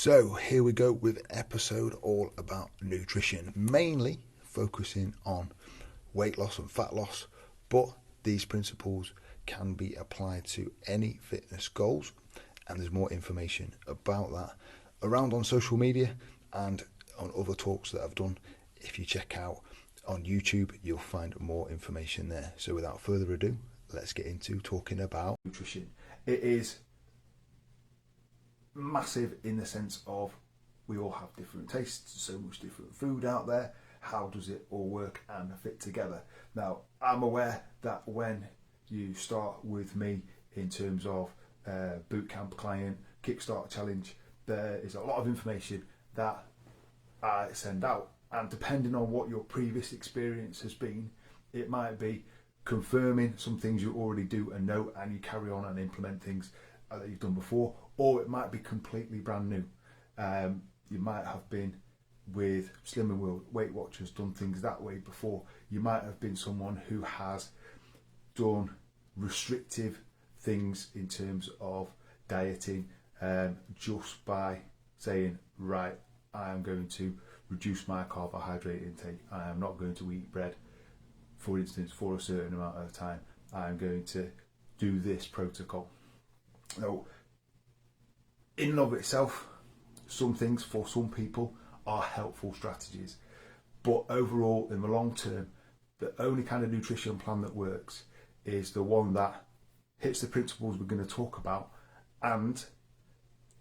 So here we go with episode all about nutrition, mainly focusing on weight loss and fat loss, but these principles can be applied to any fitness goals, and there's more information about that around on social media and on other talks that I've done. If you check out on YouTube, you'll find more information there. So without further ado, let's get into talking about nutrition. It is massive in the sense of we all have different tastes, so much different food out there. How does it all work and fit together? Now, I'm aware that when you start with me in terms of bootcamp client, Kickstart challenge, there is a lot of information that I send out, and depending on what your previous experience has been, it might be confirming some things you already do and know, and you carry on and implement things that you've done before, or it might be completely brand new. You might have been with Slimming World, Weight Watchers, done things that way before. You might have been someone who has done restrictive things in terms of dieting, just by saying, right, I am going to reduce my carbohydrate intake. I am not going to eat bread, for instance, for a certain amount of time. I am going to do this protocol. Now, in and of itself, some things for some people are helpful strategies, but overall, in the long term, the only kind of nutrition plan that works is the one that hits the principles we're going to talk about and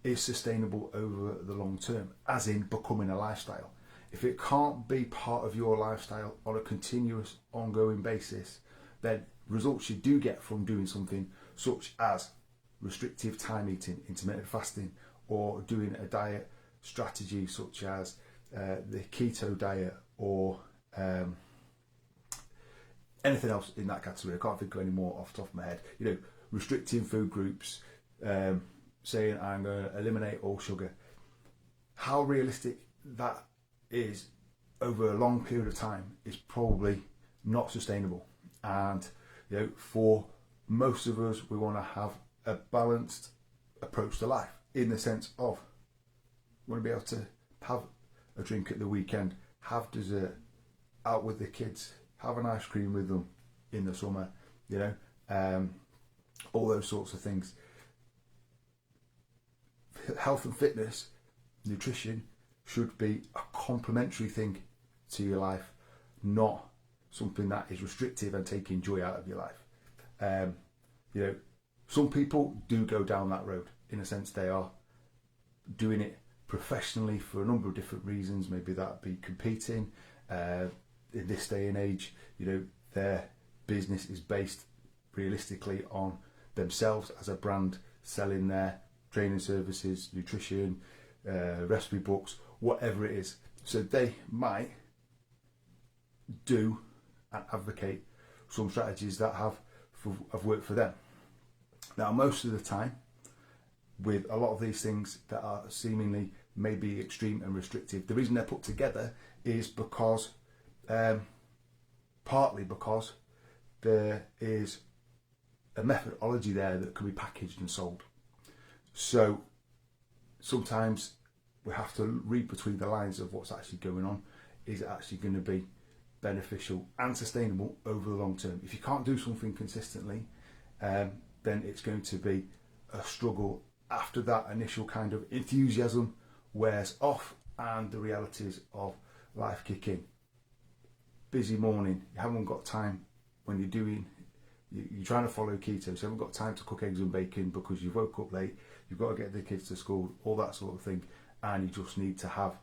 is sustainable over the long term, as in becoming a lifestyle. If it can't be part of your lifestyle on a continuous, ongoing basis, then results you do get from doing something such as restrictive time eating, intermittent fasting, or doing a diet strategy such as the keto diet, or anything else in that category. I can't think of any more off the top of my head. Restricting food groups, saying I'm going to eliminate all sugar. How realistic that is over a long period of time is probably not sustainable. And for most of us, we want to have a balanced approach to life, in the sense of we want to be able to have a drink at the weekend, have dessert out with the kids, have an ice cream with them in the summer, all those sorts of things. Health and fitness, nutrition should be a complementary thing to your life, not something that is restrictive and taking joy out of your life. Some people do go down that road. In a sense, they are doing it professionally for a number of different reasons. Maybe that be competing. In this day and age, their business is based realistically on themselves as a brand, selling their training services, nutrition, recipe books, whatever it is. So they might do and advocate some strategies that have worked for them. Now, most of the time, with a lot of these things that are seemingly maybe extreme and restrictive, the reason they're put together is because, partly because there is a methodology there that can be packaged and sold. So sometimes we have to read between the lines of what's actually going on. Is it actually going to be beneficial and sustainable over the long term? If you can't do something consistently, then it's going to be a struggle after that initial kind of enthusiasm wears off and the realities of life kick in. Busy morning, you haven't got time when you're trying to follow keto, so you haven't got time to cook eggs and bacon because you woke up late, you've got to get the kids to school, all that sort of thing, and you just need to have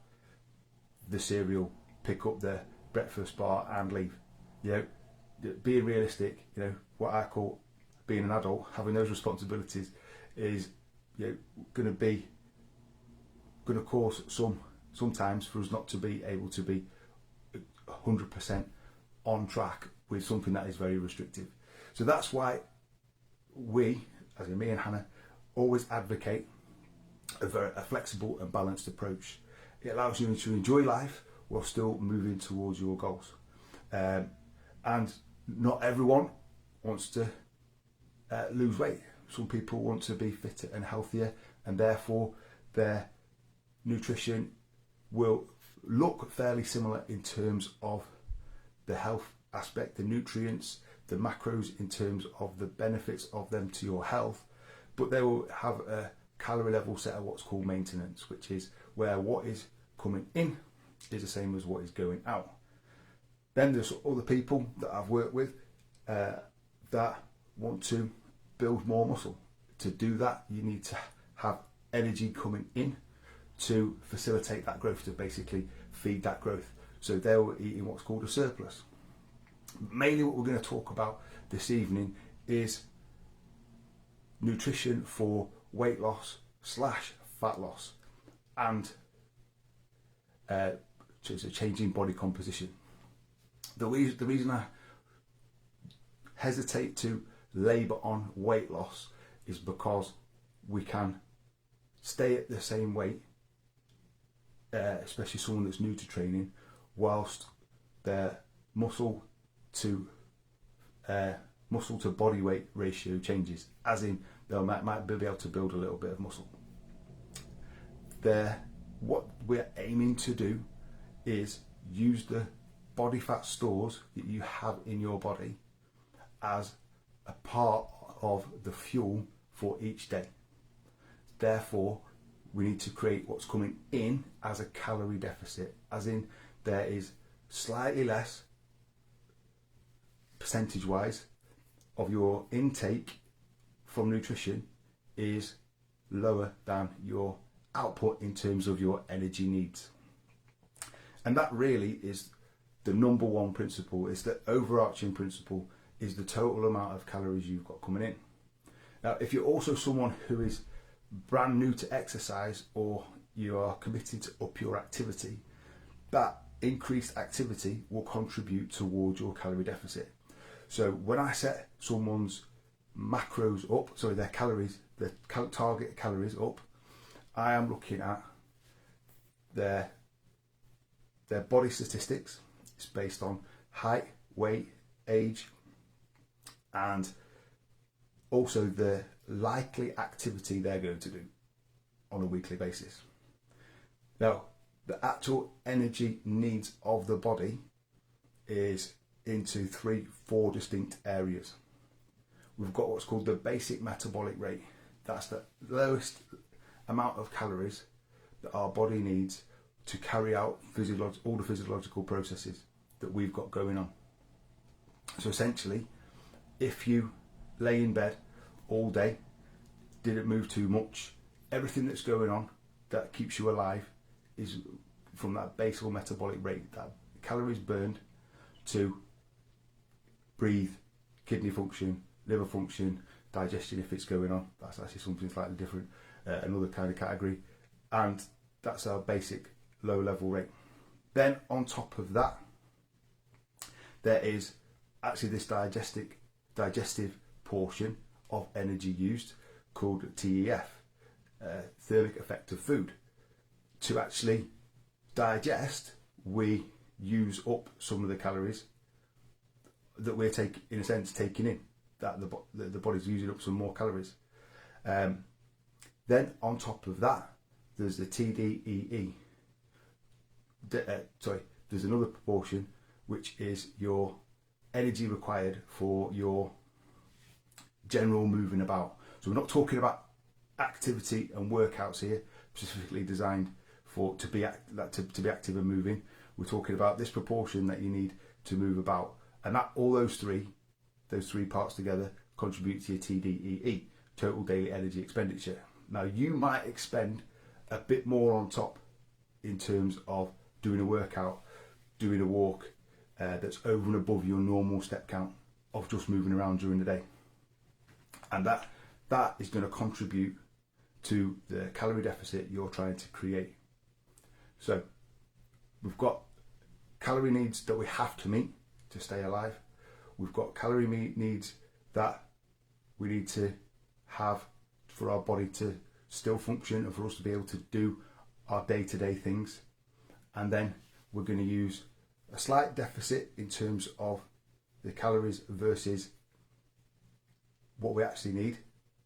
the cereal, pick up the breakfast bar and leave. Being realistic, what I call being an adult, having those responsibilities is going to cause sometimes for us not to be able to be 100% on track with something that is very restrictive. So that's why we, as in me and Hannah, always advocate a flexible and balanced approach. It allows you to enjoy life while still moving towards your goals. And not everyone wants to lose weight. Some people want to be fitter and healthier, and therefore their nutrition will look fairly similar in terms of the health aspect, the nutrients, the macros in terms of the benefits of them to your health, but they will have a calorie level set at what's called maintenance, which is where what is coming in is the same as what is going out. Then there's other people that I've worked with that want to build more muscle. To do that, you need to have energy coming in to facilitate that growth, to basically feed that growth. So they were eating what's called a surplus. Mainly what we're going to talk about this evening is nutrition for weight loss / fat loss and just a changing body composition. The reason I hesitate to labour on weight loss is because we can stay at the same weight, especially someone that's new to training, whilst their muscle to body weight ratio changes, as in they might be able to build a little bit of muscle. What we're aiming to do is use the body fat stores that you have in your body as a part of the fuel for each day. Therefore, we need to create what's coming in as a calorie deficit, as in there is slightly less percentage wise of your intake from nutrition is lower than your output in terms of your energy needs. And that really is the number one principle, is the overarching principle, is the total amount of calories you've got coming in. Now, if you're also someone who is brand new to exercise, or you are committed to up your activity, that increased activity will contribute towards your calorie deficit. So when I set someone's macros up, their calories, their target calories up, I am looking at their body statistics. It's based on height, weight, age, and also the likely activity they're going to do on a weekly basis. Now, the actual energy needs of the body is into 3-4 distinct areas. We've got what's called the basic metabolic rate. That's the lowest amount of calories that our body needs to carry out all the physiological processes that we've got going on. So essentially, if you lay in bed all day, didn't move too much, everything that's going on that keeps you alive is from that basal metabolic rate, that calories burned to breathe, kidney function, liver function, digestion if it's going on. That's actually something slightly different, another kind of category, and that's our basic low level rate. Then on top of that, there is actually this digestive portion of energy used called TEF, thermic effect of food. To actually digest, we use up some of the calories that we're taking in, that the body's using up some more calories. Then on top of that, there's the TDEE. There's another proportion which is your energy required for your general moving about. So we're not talking about activity and workouts here, specifically designed to be active and moving. We're talking about this proportion that you need to move about, and that all those three parts together contribute to your TDEE, total daily energy expenditure. Now, you might expend a bit more on top in terms of doing a workout, doing a walk that's over and above your normal step count of just moving around during the day, and that is going to contribute to the calorie deficit you're trying to create. So we've got calorie needs that we have to meet to stay alive. We've got calorie needs that we need to have for our body to still function and for us to be able to do our day-to-day things. And then we're going to use a slight deficit in terms of the calories versus what we actually need.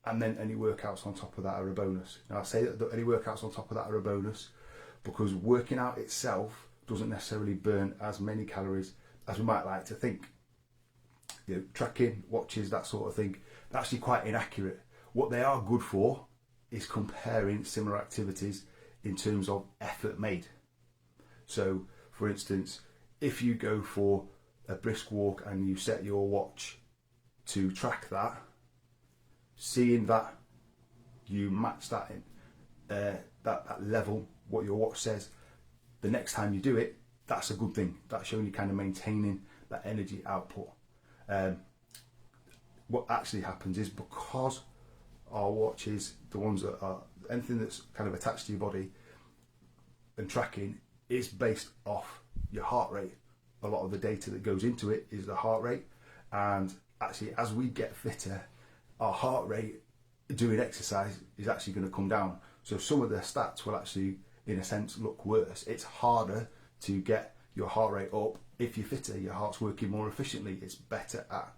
And then any workouts on top of that are a bonus. Now, I say that any workouts on top of that are a bonus because working out itself doesn't necessarily burn as many calories as we might like to think. Tracking watches, that sort of thing, they're actually quite inaccurate. What they are good for is comparing similar activities in terms of effort made. So, for instance, if you go for a brisk walk and you set your watch to track that, seeing that you match that in that level, what your watch says, the next time you do it, that's a good thing. That's showing you kind of maintaining that energy output. What actually happens is, because our watches, the ones that are anything that's kind of attached to your body and tracking, is based off your heart rate. A lot of the data that goes into it is the heart rate, and actually as we get fitter, our heart rate doing exercise is actually going to come down. So some of the stats will actually, in a sense, look worse. It's harder to get your heart rate up. If you're fitter, your heart's working more efficiently. It's better at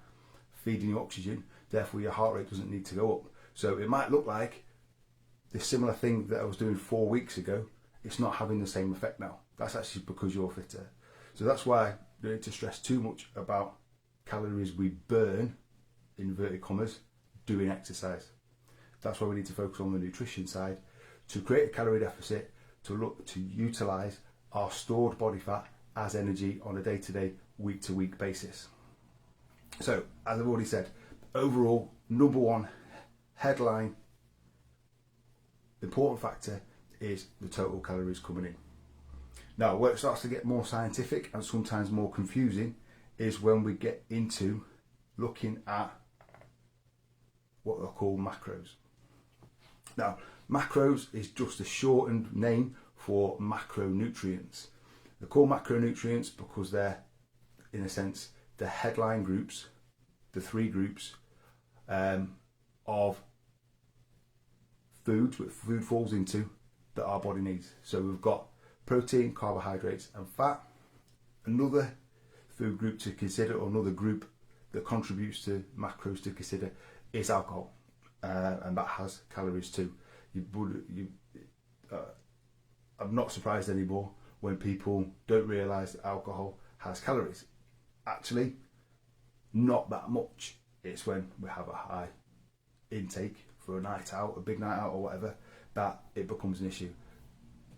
feeding you oxygen. Therefore, your heart rate doesn't need to go up. So it might look like the similar thing that I was doing 4 weeks ago. It's not having the same effect now. That's actually because you're fitter. So that's why you don't need to stress too much about calories we burn, inverted commas, doing exercise. That's why we need to focus on the nutrition side to create a calorie deficit, to look to utilise our stored body fat as energy on a day-to-day, week-to-week basis. So, as I've already said, overall, number one headline important factor is the total calories coming in. Now, where it starts to get more scientific and sometimes more confusing is when we get into looking at what are called macros. Now, macros is just a shortened name for macronutrients. They're called macronutrients because they're, in a sense, the headline groups, the three groups of foods, what food falls into, that our body needs. So we've got protein, carbohydrates and fat. Another food group to consider, or another group that contributes to macros to consider, is alcohol, and that has calories too. I'm not surprised anymore when people don't realise that alcohol has calories. Actually, not that much. It's when we have a high intake for a night out, a big night out or whatever, that it becomes an issue.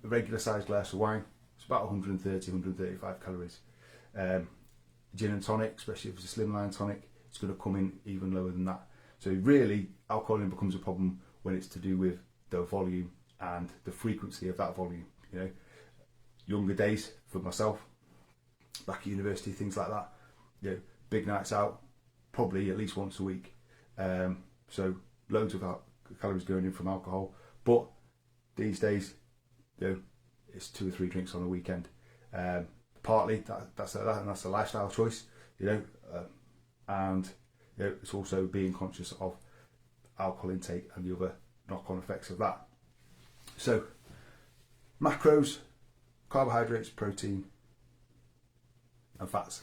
A regular sized glass of wine, it's about 130, 135 calories. Gin and tonic, especially if it's a slimline tonic, it's going to come in even lower than that. So really, alcohol becomes a problem when it's to do with the volume and the frequency of that volume. Younger days for myself, back at university, things like that. Big nights out, probably at least once a week. So loads of calories going in from alcohol. But these days, it's 2 or 3 drinks on a weekend. Partly that's a lifestyle choice, and it's also being conscious of alcohol intake and the other knock-on effects of that. So macros: carbohydrates, protein and fats.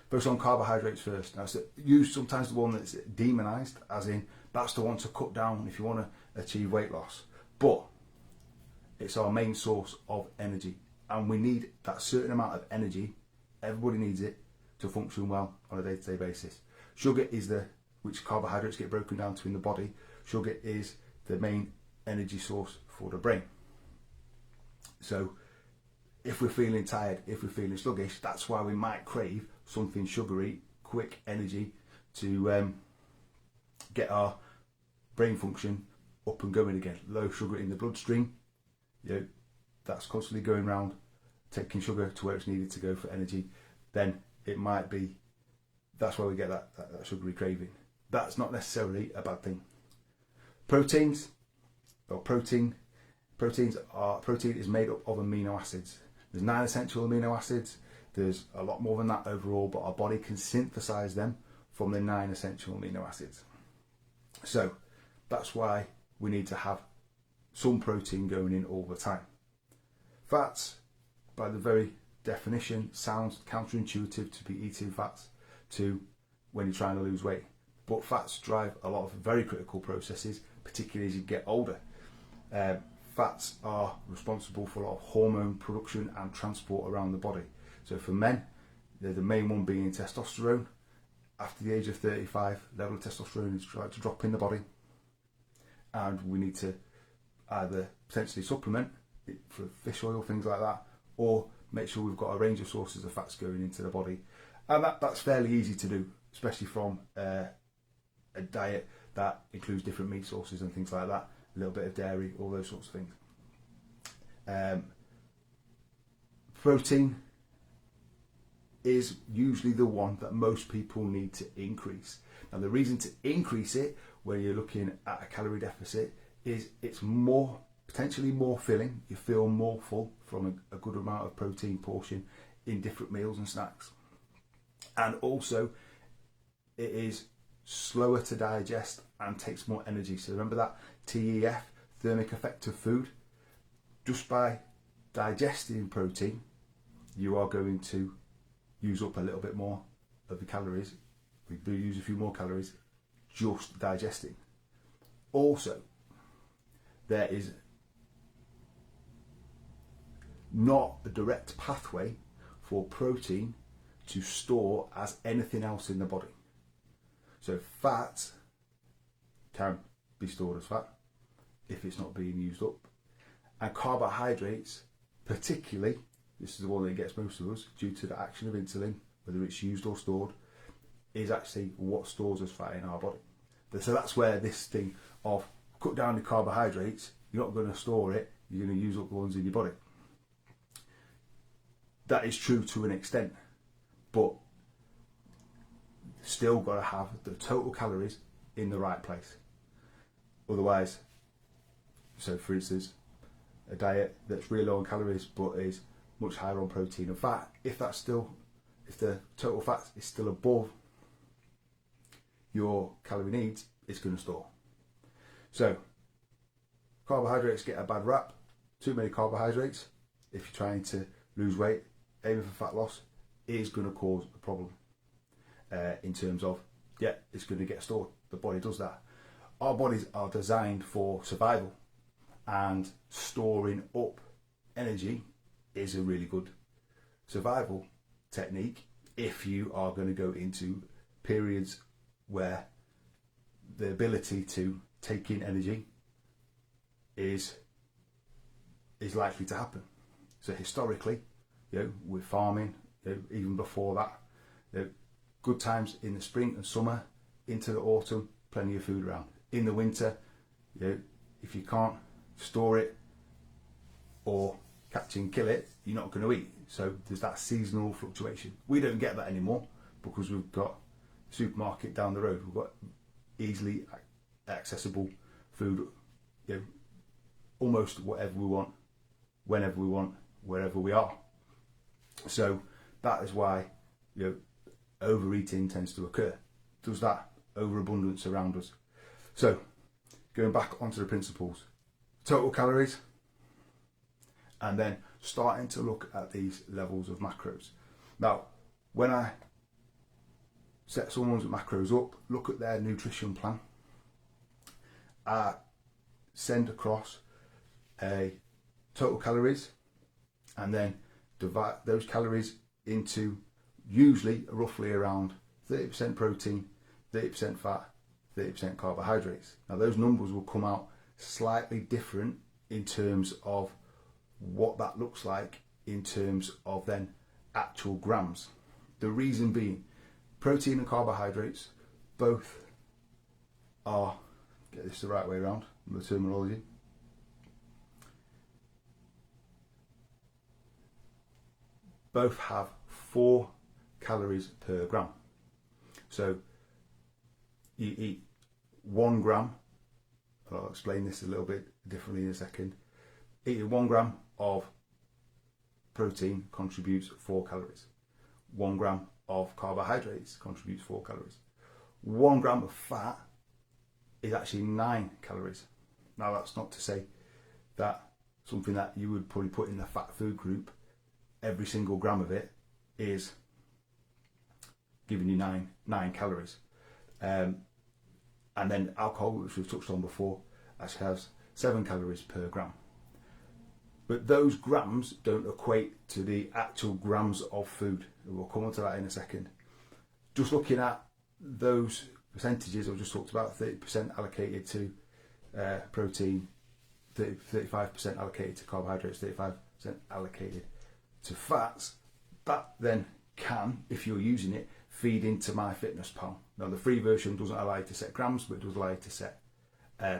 Focus on carbohydrates first. Now, use sometimes the one that's demonised, as in that's the one to cut down if you want to achieve weight loss. But it's our main source of energy, and we need that certain amount of energy. Everybody needs it to function well on a day-to-day basis. Sugar is which carbohydrates get broken down to in the body. Sugar is the main energy source for the brain. So if we're feeling tired, if we're feeling sluggish, that's why we might crave something sugary, quick energy to get our brain function up and going again. Low sugar in the bloodstream, that's constantly going around, taking sugar to where it's needed to go for energy. Then it might be, that's why we get that sugary craving. That's not necessarily a bad thing. Protein is made up of amino acids. There's 9 essential amino acids. There's a lot more than that overall, but our body can synthesize them from the 9 essential amino acids. So that's why we need to have some protein going in all the time. Fats, by the very definition, sounds counterintuitive to be eating fats when you're trying to lose weight. But fats drive a lot of very critical processes, particularly as you get older. fats are responsible for a lot of hormone production and transport around the body. So for men, they're the main one being testosterone. After the age of 35, level of testosterone is trying to drop in the body, and we need to either potentially supplement it for fish oil, things like that, or make sure we've got a range of sources of fats going into the body. And that's fairly easy to do, especially from a diet that includes different meat sources and things like that, a little bit of dairy, all those sorts of things. Protein is usually the one that most people need to increase. Now, the reason to increase it when you're looking at a calorie deficit is it's potentially more filling. You feel more full from a good amount of protein portion in different meals and snacks. And also, it is slower to digest and takes more energy. So remember that TEF, thermic effect of food. Just by digesting protein, you are going to use up a little bit more of the calories. We do use a few more calories just digesting. Also, there is not a direct pathway for protein to store as anything else in the body. So fat can be stored as fat if it's not being used up. And carbohydrates, particularly, this is the one that gets most of us, due to the action of insulin, whether it's used or stored, is actually what stores as fat in our body. So that's where this thing of cut down the carbohydrates, you're not going to store it, you're going to use up the ones in your body. That is true to an extent, but still got to have the total calories in the right place. Otherwise, so for instance, a diet that's really low on calories but is much higher on protein and fat, if the total fat is still above your calorie needs, it's going to store. So carbohydrates get a bad rap. Too many carbohydrates, if you're trying to lose weight, aiming for fat loss, is going to cause a problem in terms of, it's going to get stored. The body does that. Our bodies are designed for survival, and storing up energy is a really good survival technique if you are going to go into periods where the ability to take in energy is likely to happen. So historically, with farming, even before that, good times in the spring and summer, into the autumn, plenty of food around. In the winter, if you can't store it or catch and kill it, you're not going to eat. So there's that seasonal fluctuation. We don't get that anymore because we've got a supermarket down the road. We've got easily accessible food, almost whatever we want, whenever we want, wherever we are. So that is why overeating tends to occur. Does that overabundance around us. So going back onto the principles, total calories, and then starting to look at these levels of macros. Now, when I set someone's macros up, look at their nutrition plan, I send across a total calories and then divide those calories into usually roughly around 30% protein, 30% fat, 30% carbohydrates. Now those numbers will come out slightly different in terms of what that looks like in terms of then actual grams. The reason being, protein and carbohydrates both are, get this the right way around, the terminology, both have 4 calories per gram. So you eat 1 gram, I'll explain this a little bit differently in a second. Eating 1 gram of protein contributes 4 calories. 1 gram of carbohydrates contributes 4 calories. 1 gram of fat is actually 9 calories. Now that's not to say that something that you would probably put in the fat food group, every single gram of it is giving you 9 calories. And then alcohol, which we've touched on before, actually has 7 calories per gram. But those grams don't equate to the actual grams of food. We'll come on to that in a second. Just looking at those percentages I just talked about, 30% allocated to protein, 35% allocated to carbohydrates, 35% allocated to fats, that then can, if you're using it, feed into MyFitnessPal. Now the free version doesn't allow you to set grams, but it does allow you to set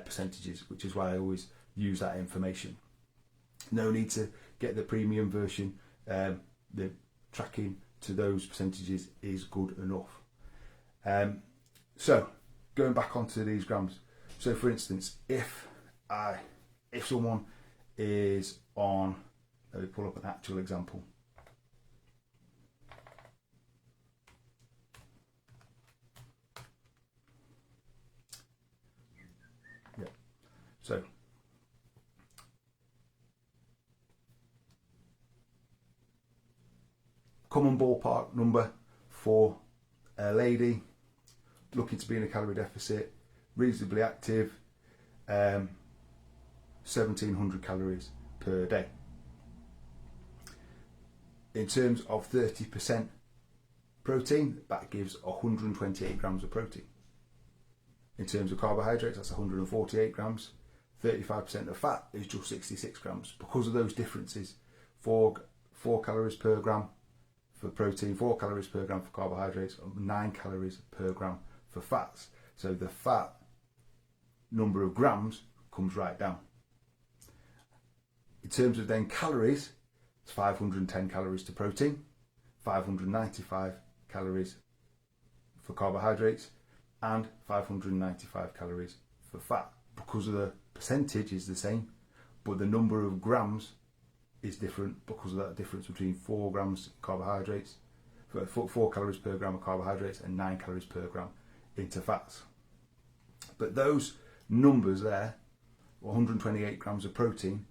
percentages, which is why I always use that information. No need to get the premium version. The tracking to those percentages is good enough. So going back onto these grams. So for instance, if someone is on, let me pull up an actual example. Yeah. So common ballpark number for a lady looking to be in a calorie deficit, reasonably active, 1700 calories per day. In terms of 30% protein, that gives 128 grams of protein. In terms of carbohydrates, that's 148 grams. 35% of fat is just 66 grams. Because of those differences, 4 calories per gram for protein, 4 calories per gram for carbohydrates, 9 calories per gram for fats. So the fat number of grams comes right down. In terms of then calories, it's 510 calories to protein, 595 calories for carbohydrates, and 595 calories for fat. Because of the percentage is the same, but the number of grams is different because of that difference between 4 grams carbohydrates, 4 calories per gram of carbohydrates and 9 calories per gram into fats. But those numbers there, 128 grams of protein,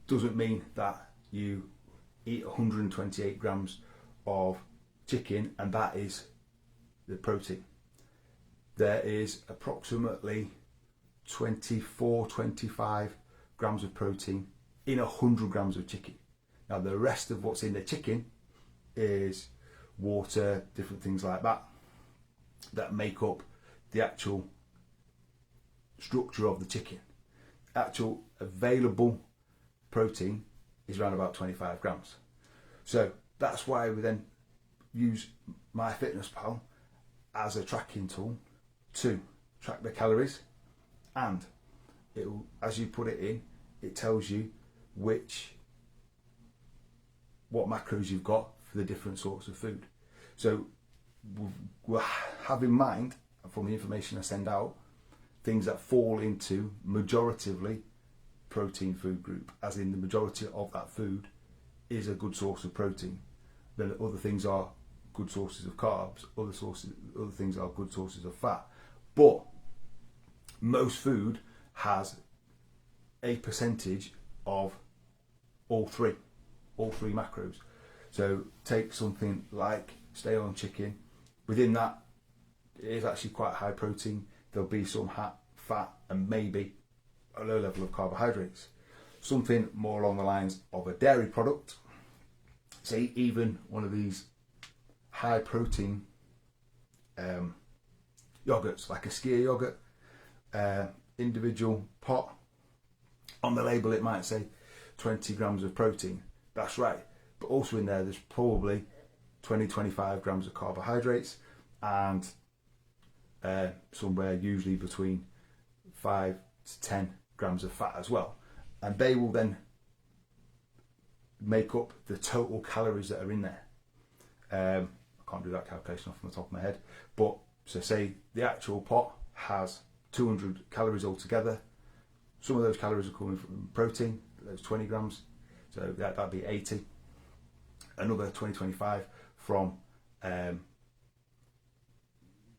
doesn't mean that you eat 128 grams of chicken and that is the protein. There is approximately 24-25 grams of protein in 100 grams of chicken. Now the rest of what's in the chicken is water, different things like that, that make up the actual structure of the chicken. Actual available protein is around about 25 grams. So that's why we then use MyFitnessPal as a tracking tool to track the calories, and it will, as you put it in, it tells you what macros you've got for the different sorts of food. So we'll have in mind, from the information I send out, things that fall into majoritively protein food group, as in the majority of that food is a good source of protein. Then other things are good sources of carbs, other things are good sources of fat. But most food has a percentage of all three macros. So take something like stay on chicken. Within that, it is actually quite high protein. There'll be some fat and maybe a low level of carbohydrates. Something more along the lines of a dairy product, say even one of these high protein yogurts, like a skyr yogurt, individual pot, on the label it might say 20 grams of protein. That's right, but also in there's probably 20-25 grams of carbohydrates and somewhere usually between 5 to 10 grams of fat as well, and they will then make up the total calories that are in there. I can't do that calculation off the top of my head, but so say the actual pot has 200 calories altogether. Some of those calories are coming from protein, those 20 grams, so that'd be 80. Another 20-25 from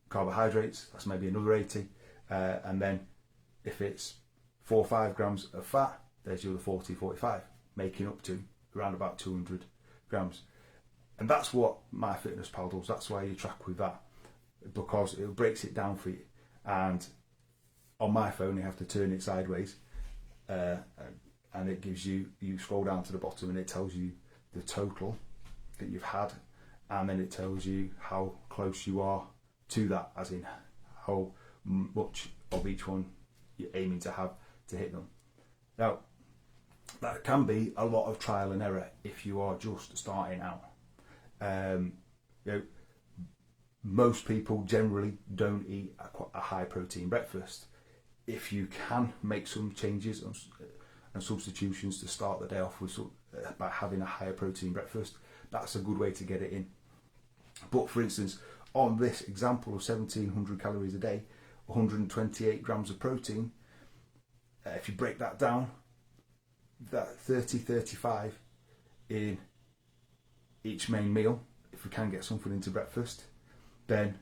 carbohydrates, that's maybe another 80, and then if it's 4 or 5 grams of fat, there's your 40-45, making up to around about 200 grams. And that's what MyFitnessPal does. That's why you track with that, because it breaks it down for you. And on my phone, you have to turn it sideways, and it gives you scroll down to the bottom and it tells you the total that you've had, and then it tells you how close you are to that, as in how much of each one you're aiming to have to hit them. Now, that can be a lot of trial and error if you are just starting out. Most people generally don't eat a high protein breakfast. If you can make some changes and substitutions to start the day off with by having a higher protein breakfast, that's a good way to get it in. But for instance, on this example of 1700 calories a day, 128 grams of protein, if you break that down, that 35 in each main meal, if we can get something into breakfast, then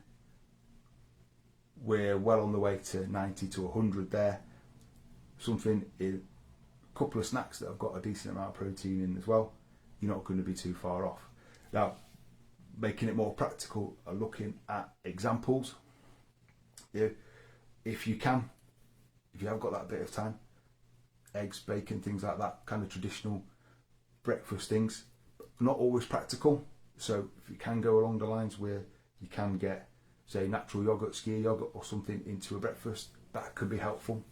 we're well on the way to 90 to 100 there. Something in a couple of snacks that have got a decent amount of protein in as well, you're not going to be too far off. Now, making it more practical and looking at examples, if you have got that bit of time, eggs, bacon, things like that, kind of traditional breakfast things, not always practical. So if you can go along the lines where you can get, say, natural yogurt, skyr yogurt or something into a breakfast, that could be helpful.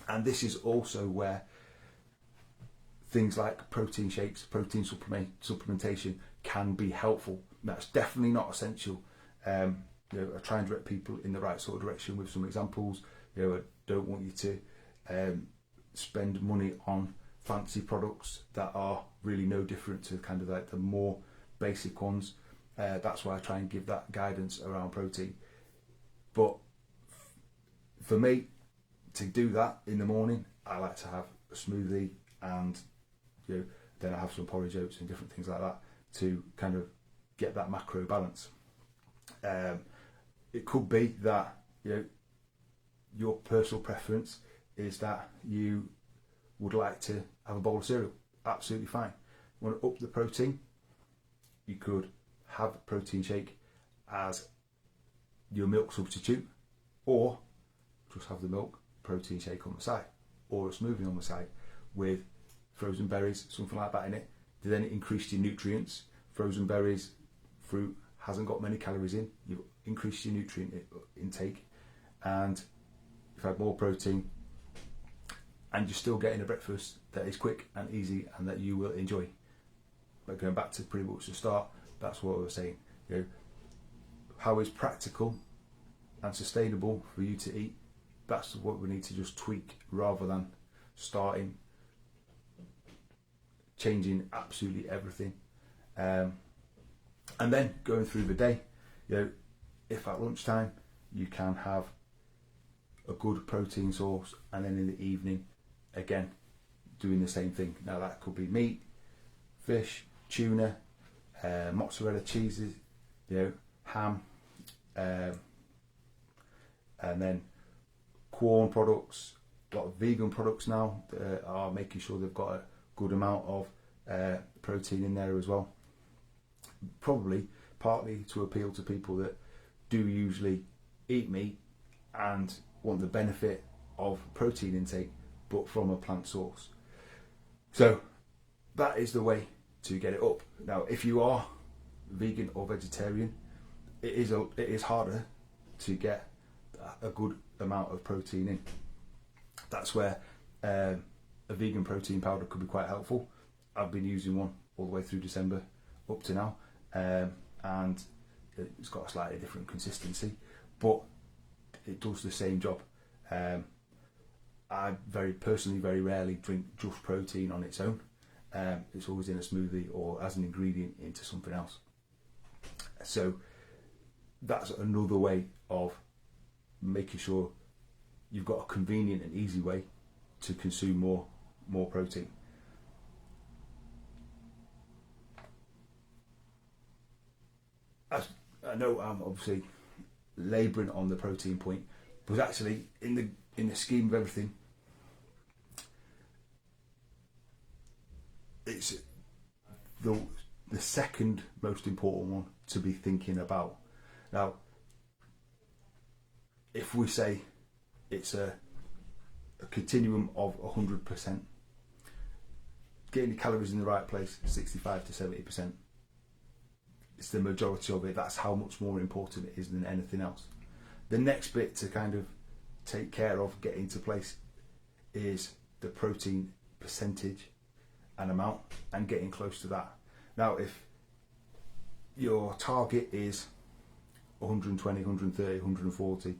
And this is also where things like protein shakes, protein supplementation can be helpful. That's definitely not essential. I try and direct people in the right sort of direction with some examples. I don't want you to spend money on fancy products that are really no different to kind of like the more basic ones. That's why I try and give that guidance around protein. But for me, to do that in the morning, I like to have a smoothie, and then I have some porridge oats and different things like that to kind of get that macro balance. It could be that your personal preference is that you would like to have a bowl of cereal. Absolutely fine. You want to up the protein, you could have a protein shake as your milk substitute, or just have the milk protein shake on the side, or a smoothie on the side with frozen berries, something like that in it, to then increase your nutrients. Frozen berries, fruit, hasn't got many calories in, you've increased your nutrient intake, and you've had more protein, and you're still getting a breakfast that is quick and easy and that you will enjoy. But going back to pretty much the start, that's what I was saying. How is practical and sustainable for you to eat? That's what we need to just tweak, rather than changing absolutely everything. And then going through the day, if at lunchtime you can have a good protein source, and then in the evening, again, doing the same thing. Now that could be meat, fish, tuna, mozzarella cheeses, ham, and then corn products. A lot of vegan products now are making sure they've got a good amount of protein in there as well. Probably partly to appeal to people that do usually eat meat and want the benefit of protein intake, but from a plant source. So that is the way to get it up. Now, if you are vegan or vegetarian, it is harder to get a good amount of protein in. That's where a vegan protein powder could be quite helpful. I've been using one all the way through December up to now, and it's got a slightly different consistency, but it does the same job. I very rarely drink just protein on its own. It's always in a smoothie or as an ingredient into something else. So that's another way of making sure you've got a convenient and easy way to consume more protein. As I know, I'm obviously labouring on the protein point, but actually in the scheme of everything, it's the second most important one to be thinking about. Now, if we say it's a continuum of 100%, getting your calories in the right place, 65 to 70%. It's the majority of it. That's how much more important it is than anything else. The next bit to kind of take care of, get into place, is the protein percentage and amount, and getting close to that. Now, if your target is 120, 130, 140,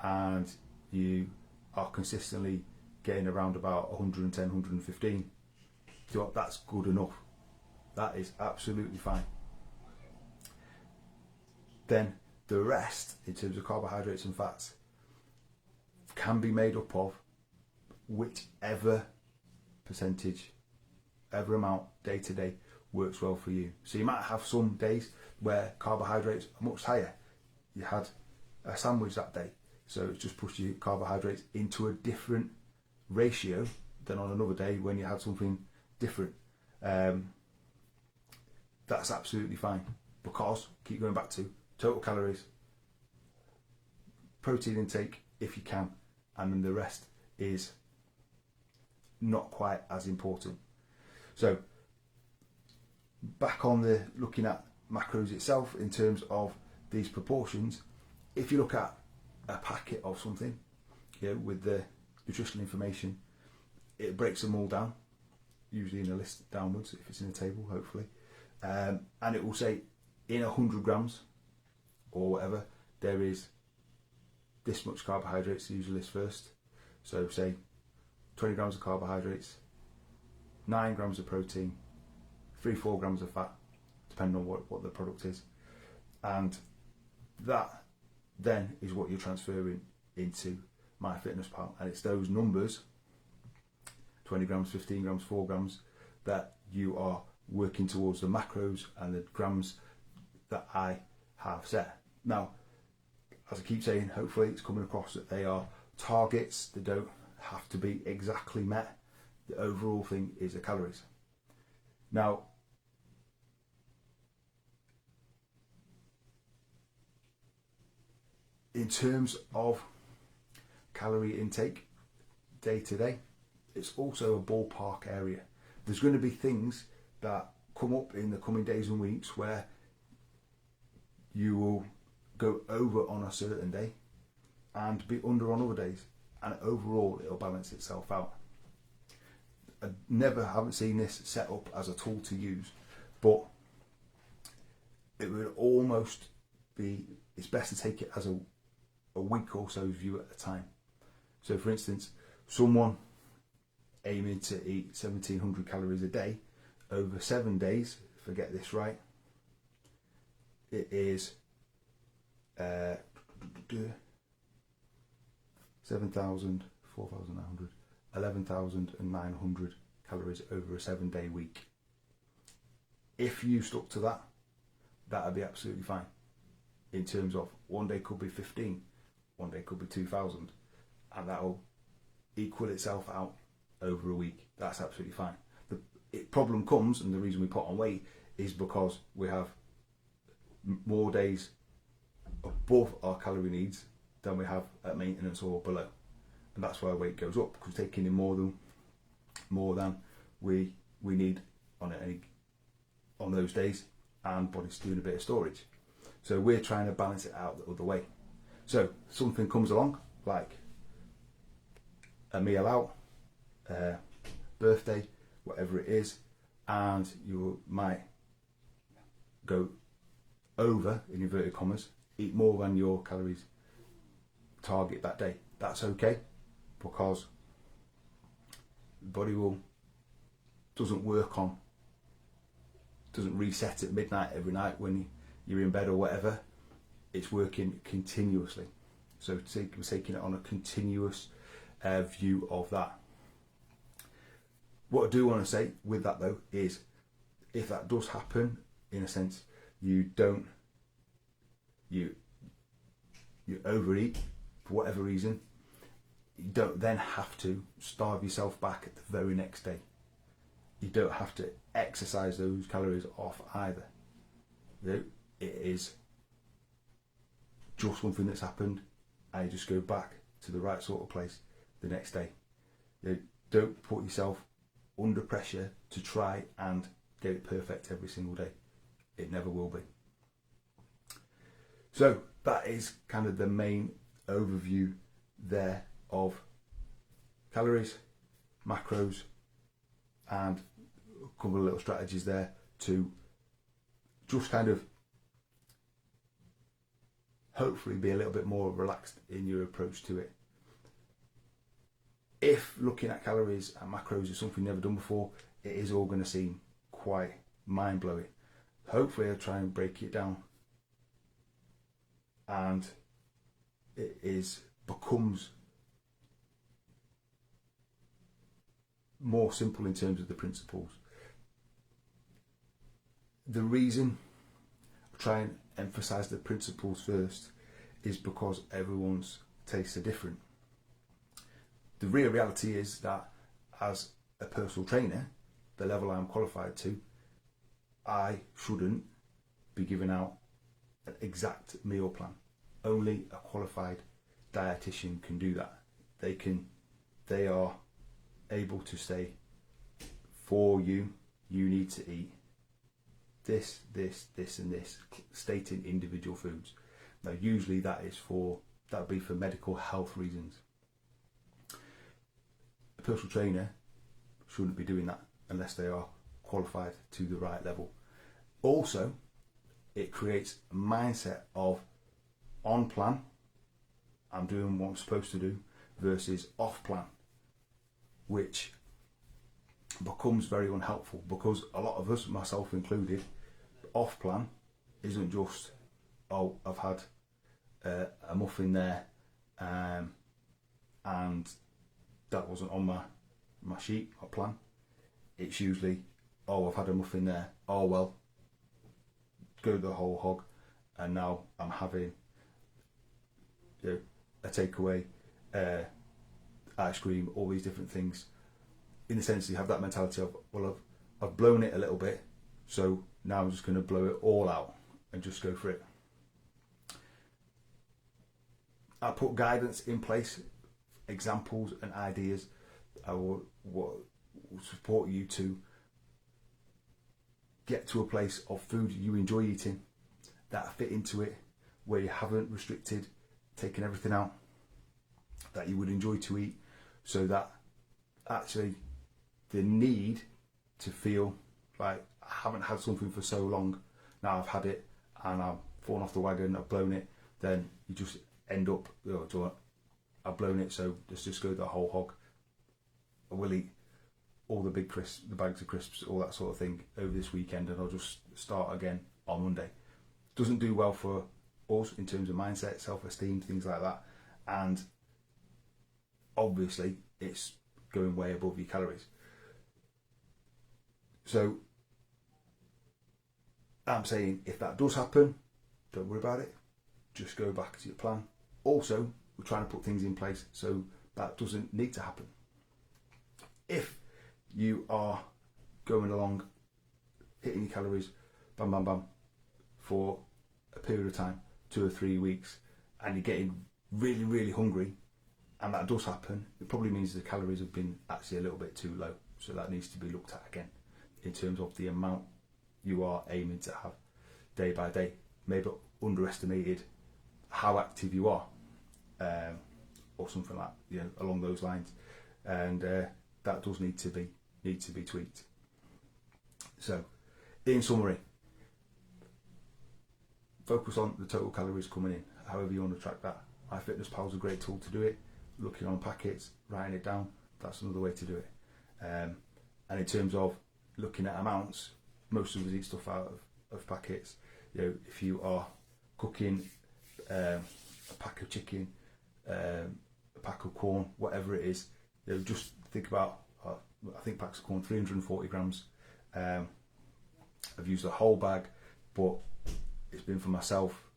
and you are consistently getting around about 110, 115, you know what, that's good enough. That is absolutely fine. Then the rest, in terms of carbohydrates and fats, can be made up of whichever percentage, every amount, day to day, works well for you. So you might have some days where carbohydrates are much higher. You had a sandwich that day, so it's just pushed your carbohydrates into a different ratio than on another day when you had something different. That's absolutely fine, because, keep going back to total calories, protein intake if you can, and then the rest is not quite as important. So back on the looking at macros itself in terms of these proportions, if you look at a packet of something, you know, with the nutritional information, it breaks them all down, usually in a list downwards if it's in a table, hopefully, and it will say in 100 grams or whatever there is this much carbohydrates. Usually list first, so say 20 grams of carbohydrates, 9 grams of protein, 3-4 grams of fat, depending on what the product is, and that then is what you're transferring into MyFitnessPal, and it's those numbers, 20 grams, 15 grams, 4 grams, that you are working towards the macros and the grams that I have set. Now, as I keep saying, hopefully it's coming across that they are targets. They don't have to be exactly met. The overall thing is the calories. Now, in terms of calorie intake day to day, it's also a ballpark area. There's going to be things that come up in the coming days and weeks where you will go over on a certain day and be under on other days, and overall it'll balance itself out. I haven't seen this set up as a tool to use, but it would almost be, it's best to take it as a week or so view at a time. So for instance, someone aiming to eat 1700 calories a day over 7 days, if I get this right, it is 7,000, 4,900, 11,900 calories over a 7-day week. If you stuck to that, that would be absolutely fine. In terms of one day could be 15, one day could be 2,000, and that will equal itself out over a week. That's absolutely fine. The problem comes, and the reason we put on weight is because we have more days above our calorie needs than we have at maintenance or below, and that's why weight goes up, because we're taking in more than we need on those days, and body's doing a bit of storage. So we're trying to balance it out the other way. So something comes along like a meal out, birthday, whatever it is, and you might go over, in inverted commas, eat more than your calories target that day. That's okay, because the body doesn't reset at midnight every night when you're in bed or whatever. It's working continuously. So we're taking it on a continuous view of that. What I do want to say with that though is, if that does happen, in a sense, you overeat for whatever reason, you don't then have to starve yourself back at the very next day. You don't have to exercise those calories off either. You know, it is just something that's happened, and you just go back to the right sort of place the next day. You know, don't put yourself under pressure to try and get it perfect every single day. It never will be. So that is kind of the main overview there of calories, macros, and a couple of little strategies there to just kind of hopefully be a little bit more relaxed in your approach to it. If looking at calories and macros is something you've never done before, it is all going to seem quite mind-blowing. Hopefully I'll try and break it down and it becomes more simple in terms of the principles. The reason I try and emphasise the principles first is because everyone's tastes are different. The real reality is that as a personal trainer, the level I'm qualified to, I shouldn't be giving out an exact meal plan. Only a qualified dietitian can do that. They are able to say, for you need to eat this, and this, stating individual foods. Now, usually that would be for medical health reasons. A personal trainer shouldn't be doing that unless they are qualified to the right level. Also, it creates a mindset of on plan, I'm doing what I'm supposed to do, versus off plan, which becomes very unhelpful because a lot of us, myself included, off plan isn't just, oh, I've had a muffin there and that wasn't on my sheet or plan. It's usually, oh, I've had a muffin there, oh well, go the whole hog, and now I'm having a takeaway, ice cream, all these different things. In a sense, you have that mentality of, well, I've blown it a little bit, so now I'm just going to blow it all out and just go for it. I put guidance in place, examples and ideas. I will support you to get to a place of food you enjoy eating that fit into it, where you haven't restricted, taken everything out that you would enjoy to eat, so that actually the need to feel like I haven't had something for so long, now I've had it and I've fallen off the wagon, I've blown it, then you just end up, I've blown it, so let's just go the whole hog. I will eat all the big crisps, the bags of crisps, all that sort of thing over this weekend, and I'll just start again on Monday. Doesn't do well for us in terms of mindset, self-esteem, things like that, and obviously it's going way above your calories. So I'm saying if that does happen, don't worry about it, just go back to your plan. Also, we're trying to put things in place so that doesn't need to happen. If you are going along, hitting your calories, bam, bam, bam, for a period of time, 2 or 3 weeks, and you're getting really, really hungry, and that does happen, it probably means the calories have been actually a little bit too low. So that needs to be looked at again in terms of the amount you are aiming to have day by day. Maybe underestimated how active you are, or something like along those lines, and that does need to be tweaked. So, in summary, focus on the total calories coming in, however you want to track that. MyFitnessPal is a great tool to do it. Looking on packets, writing it down, that's another way to do it. And in terms of looking at amounts, most of us eat stuff out of packets. If you are cooking a pack of chicken, a pack of corn, whatever it is, just think about, I think packs of corn, 340 grams. I've used a whole bag, but it's been for myself,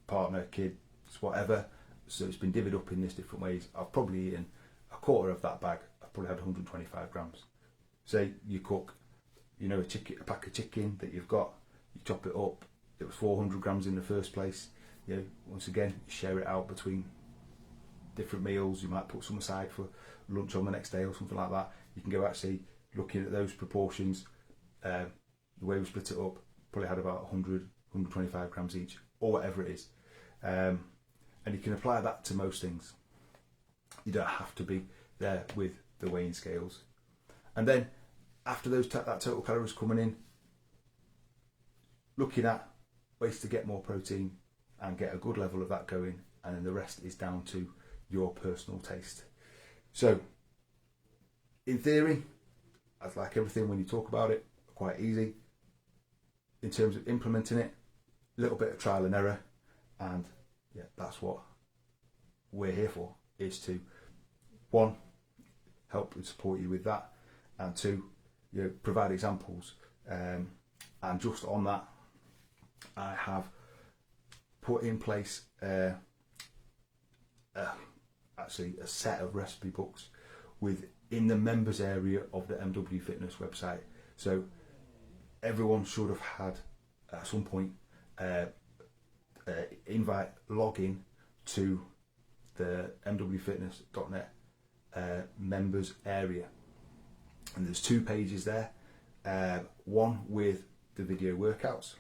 partner, kids, whatever. So it's been divvied up in these different ways. I've probably eaten a quarter of that bag. I've probably had 125 grams. Say you cook, a pack of chicken that you've got, you chop it up. It was 400 grams in the first place. Once again, share it out between different meals. You might put some aside for lunch on the next day or something like that. you can go actually looking at those proportions, the way we split it up, probably had about 100, 125 grams each, or whatever it is. And you can apply that to most things. You don't have to be there with the weighing scales. And then after those that total calories coming in, looking at ways to get more protein and get a good level of that going, and then the rest is down to your personal taste. So in theory, as like everything when you talk about it, quite easy. In terms of implementing it, a little bit of trial and error, and yeah, that's what we're here for, is to, one, help and support you with that, and two, provide examples. And just on that, I have put in place actually a set of recipe books within the members area of the MW Fitness website. So everyone should have had at some point invite login to the mwfitness.net members area, and there's 2 pages there, one with the video workouts,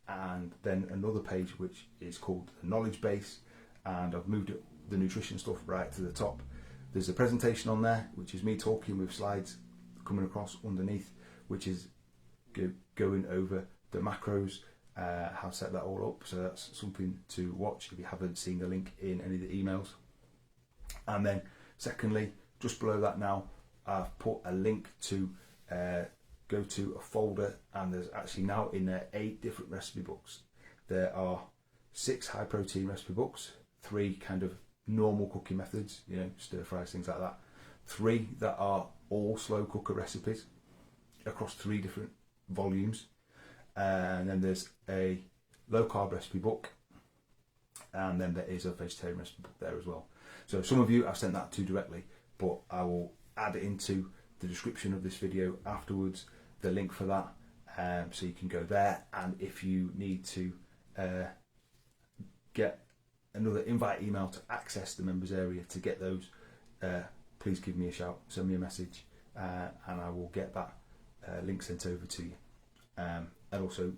and then another page which is called the knowledge base, and I've moved the nutrition stuff right to the top. There's a presentation on there which is me talking with slides coming across underneath, which is going over the macros, how to set that all up. So that's something to watch if you haven't seen the link in any of the emails. And then secondly, just below that now, I've put a link to go to a folder, and there's actually now in there 8 different recipe books. There are 6 high protein recipe books, 3 kind of normal cooking methods, stir fries, things like that, 3 that are all slow cooker recipes across 3 different volumes, and then there's a low carb recipe book, and then there is a vegetarian recipe book there as well. So some of you I've sent that to directly, but I will add it into the description of this video afterwards, the link for that, so you can go there. And if you need to get another invite email to access the members area to get those, please give me a shout, send me a message, and I will get that link sent over to you. And also,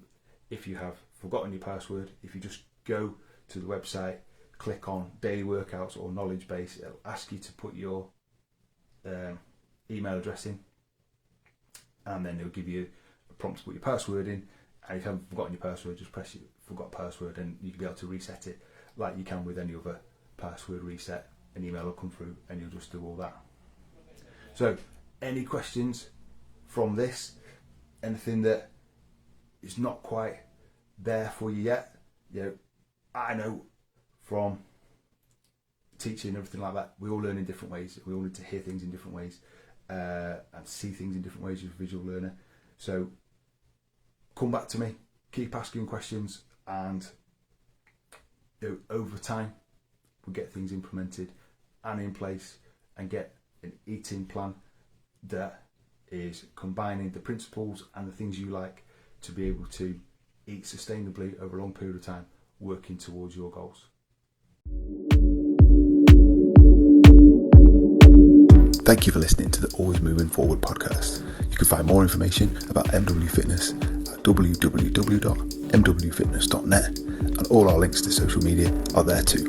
if you have forgotten your password, if you just go to the website, click on daily workouts or knowledge base, it'll ask you to put your email address in, and then it'll give you a prompt to put your password in. And if you haven't forgotten your password, just press your forgot password, and you can be able to reset it like you can with any other password reset. An email will come through and you'll just do all that. So any questions from this, anything that is not quite there for you yet, I know from teaching and everything like that, we all learn in different ways. We all need to hear things in different ways, and see things in different ways as a visual learner. So come back to me, keep asking questions, and over time we'll get things implemented and in place, and get an eating plan that is combining the principles and the things you like to be able to eat sustainably over a long period of time, working towards your goals. Thank you for listening to the Always Moving Forward podcast. You can find more information about MW Fitness at www.mwfitness.net, and all our links to social media are there too.